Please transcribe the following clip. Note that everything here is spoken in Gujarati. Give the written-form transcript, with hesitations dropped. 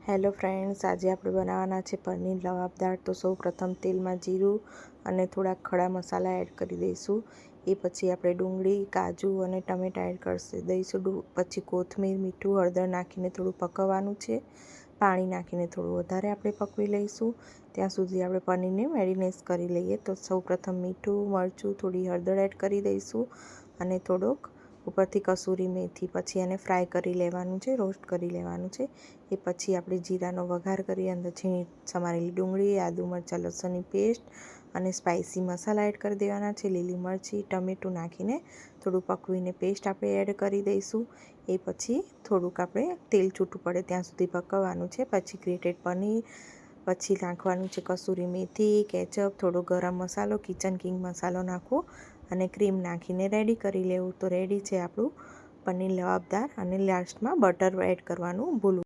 હેલો ફ્રેન્ડ્સ, આજે આપણે બનાવવાના છે પનીર લવાબદાર। તો સૌ પ્રથમ તેલમાં જીરું અને થોડા ખડા મસાલા એડ કરી દઈશું। એ પછી આપણે ડુંગળી, કાજુ અને ટમેટાં એડ કરી દઈશું। પછી કોથમીર, મીઠું, હળદર નાખીને થોડું પકવવાનું છે। પાણી નાખીને થોડું વધારે આપણે પકવી લઈશું। ત્યાં સુધી આપણે પનીરને મેરિનેટ કરી લઈએ। તો સૌ પ્રથમ મીઠું, મરચું, થોડી હળદર એડ કરી દઈશું અને થોડોક ઉપરથી કસૂરી મેથી, પછી એને ફ્રાય કરી લેવાનું છે, રોસ્ટ કરી લેવાનું છે। એ પછી આપણે જીરાનો વઘાર કરી અંદર ઝીણી સમારેલી ડુંગળી, આદુ મરચાં લસણની પેસ્ટ અને સ્પાઇસી મસાલા એડ કરી દેવાના છે। લીલી મરચી, ટમેટું નાખીને થોડું પકવીને પેસ્ટ આપણે એડ કરી દઈશું। એ પછી થોડુંક આપણે તેલ છૂટું પડે ત્યાં સુધી પકવવાનું છે। પછી ગ્રેટેડ પનીર, પછી નાખવાનું છે કસૂરી મેથી, કેચઅપ, થોડો ગરમ મસાલો, કિચન કિંગ મસાલો નાખવો અને ક્રીમ નાખીને રેડી કરી લેવું। તો રેડી છે આપણું પનીર લવાબદાર। અને લાસ્ટમાં બટર એડ કરવાનું ભૂલવું